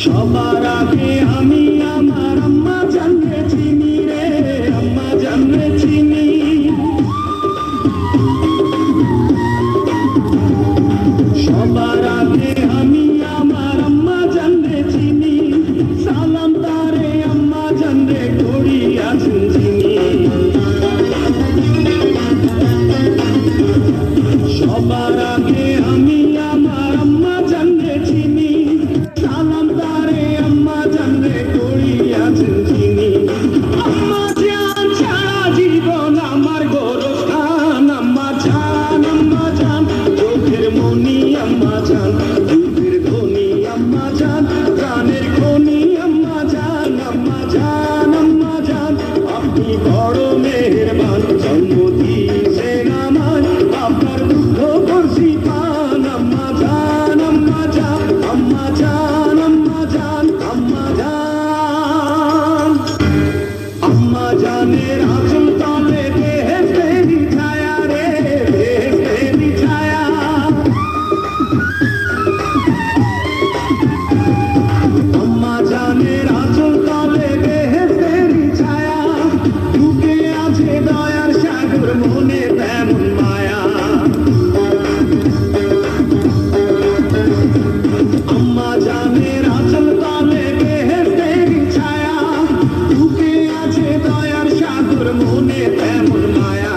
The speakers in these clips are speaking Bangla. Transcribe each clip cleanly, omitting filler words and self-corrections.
সবার আগে আমি আমার আম্মা জানরে চিনি রে, আম্মা জানরে চিনি। সবার আগে আমি আমার আম্মা জানরে চিনি, সালাম তারে আম্মা জানরে করি আছেন যিনি। সবার আগে আমি আমার আম্মা জানরে চিনি, সালাম তারে আম্মা জানরে করি আছেন যিনি। আম্মা জান ছাড়া জীবন আমার গোরস্থান, আম্মা জান চোখের মনি আম্মা জান, দুধের ধনী আম্মা জান, প্রাণের খনি আম্মা জান। আম্মা জান আপনি বড় মেহেরবান, জন্ম দিয়েছেন আমায় আপনার দুঃখ করছি পান। আম্মা জান আম্মা জান আম্মা জান আম্মা জান আম্মা জান। আম্মা জানের আঁচল তলে বেহেশতেরি ছায়া রে, বেহেশতেরি ছায়া। আম্মা জানের আঁচল তলে বেহেশতেরি ছায়া, বুকে আছে দয়ার সাগর, মনে তেমন মায়া। আম্মা জানের আঁচল তলে বেহেশতেরি ছায়া, বুকে আছে দয়ার সাগর, মনে তেমন মায়া।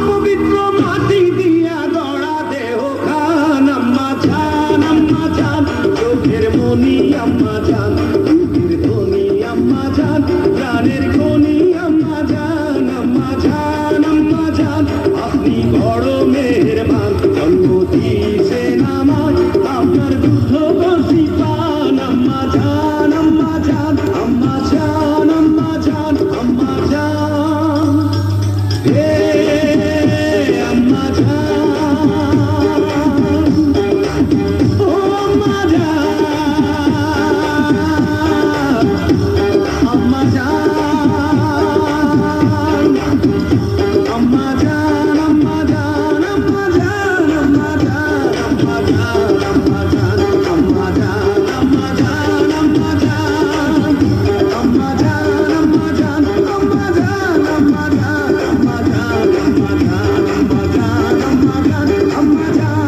পবিত্র মাটি দিয়া গড়া দেহ খান, আম্মা জান চোখের মনি আম্মা জান, দুধের ধনী আম্মা জান, প্রাণের খনি আম্মা জান। আম্মা জান আপনি বড় মেহেরবান, জন্ম দিয়েছেন আমায় আপনার দুধ করছি পান। আম্মা জান আম্মা জান আম্মা জান আম্মা জান আম্মা জান, হে আম্মা জান, ও আম্মা জান, আম্মা জান, আম্মা জান আম্মা জান আম্মা জান আম্মা জান আম্মা জান আম্মা জান আম্মা জান আম্মা জান আম্মা জান আম্মা জান আম্মা জান আম্মা জান আম্মা জান আম্মা জান আম্মা জান আম্মা জান আম্মা জান আম্মা জান।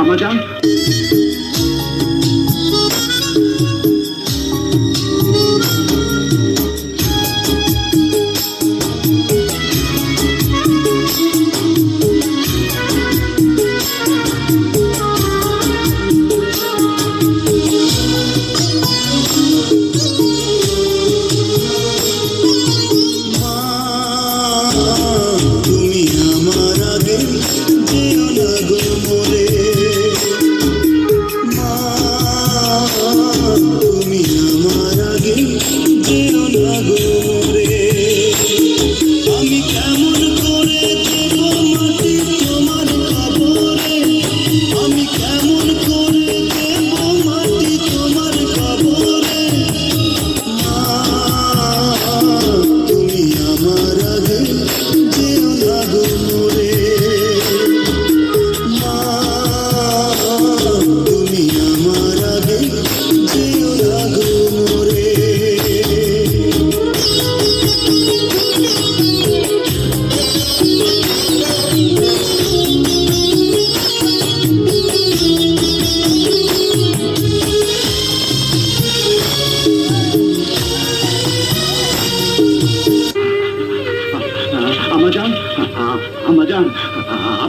আমাজান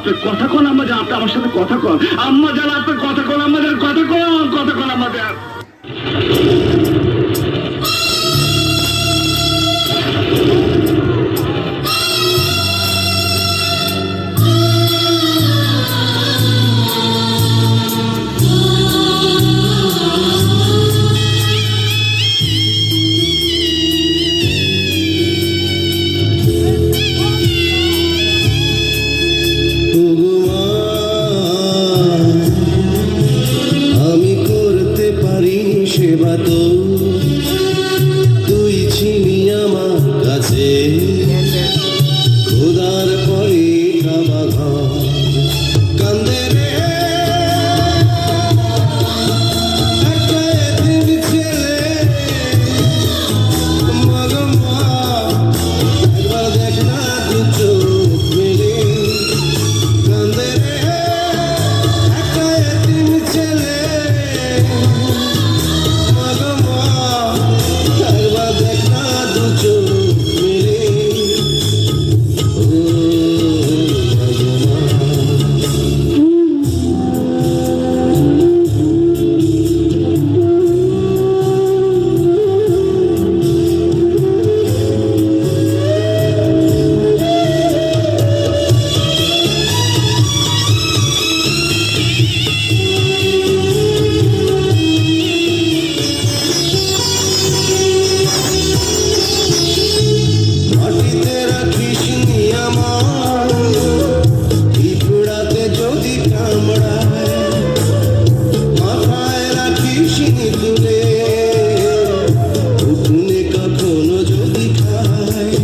আপনার কথা কোন আম্মা জান, আপনি আমার সাথে কথা কোন আম্মা জান, আপনার কথা কোন আম্মা জান, কথা কোন আম্মা জান। আমি করতে পারি সেবা তো, তুই ছিলি আমার কাছে, খোদার পরে কাবা ঘর কান্দে রে একটা এতিম ছেলে, মাগো মা একবার দেখ না দু চোখ মেলে, কান্দে রে একটা এতিম ছেলে, মাগো মা একবার দেখ না দু চোখ মেলে, ও মাগো মা। মাটিতে রাখিস নি আমার, পিঁপড়াতে যদি কামড়ায়, মাথায় রাখিস নি তুলে, উঠুনে কখনো যদি খায়,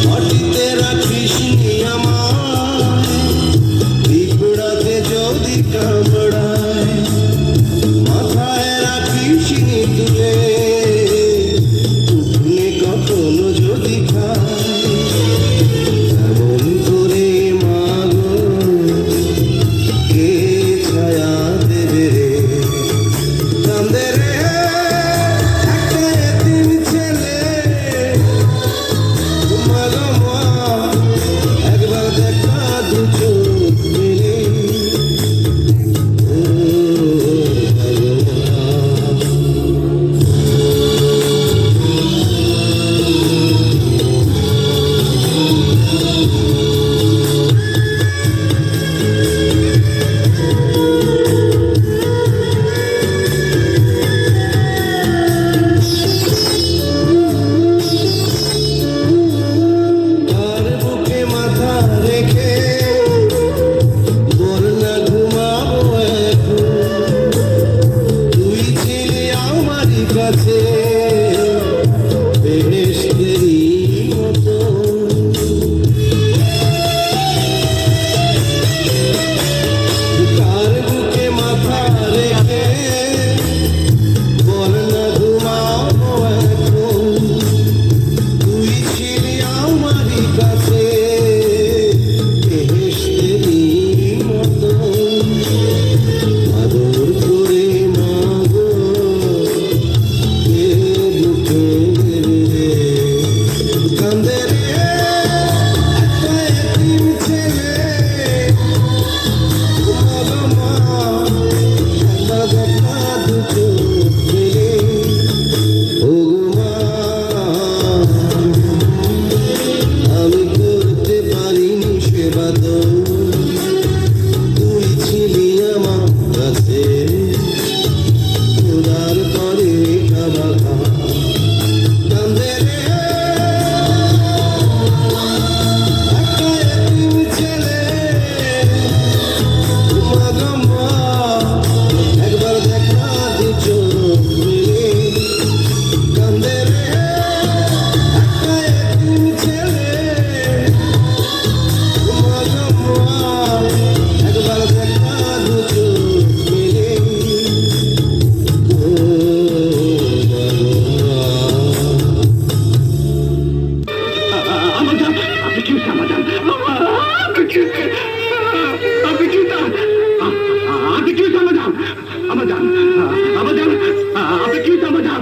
মাটিতে রাখিস নি আমার, পিঁপড়াতে যদি কামড়ায়, মাথায় রাখিস নি তুলে, উঠুনে কখনো যদি খায়, এমন করে মাগো কে ছায়া দেবে রে, কান্দে রে একটা এতিম ছেলে, মাগো মা একবার দেখা দু চোখ মেলে, ও মাগো মা। তার বুকে মাথা রেখে বল না ঘুমাবো এখন, তুই ছিলি আমারই কাছে বেহেশতেরই মতো, তার বুকে মাথা রেখে বল না ঘুমাবো এখন, তুই ছিলি আমারই কাছে বেহেশতেরই মতো, আদর করে মাগো কে বুকে রে, কান্দে রে একটা এতিম ছেলে, মাগো মা একবার দেখা দু চোখ মেলে, ও মা আমি করতে পারিনি সেবা তো, তুই ছিলি আমার কাছে, খোদার পরে কাবা ঘর কান্দে রে একটা এতিম ছেলে, মাগো মা একবার দেখা দু চোখ মেলে, কান্দে রে একটা এতিম ছেলে, মাগো মা একবার দেখা দু চোখ মেলে, ও মাগো মা। আম্মা জান, আপনি কি হয়েছে আম্মা জান, আপনি কি হয়েছে? আপনি কি হয়েছে? আপনি কি হয়েছে আম্মা জান, আম্মা জান, আম্মা জান, আপনি কি হয়েছে আম্মা জান,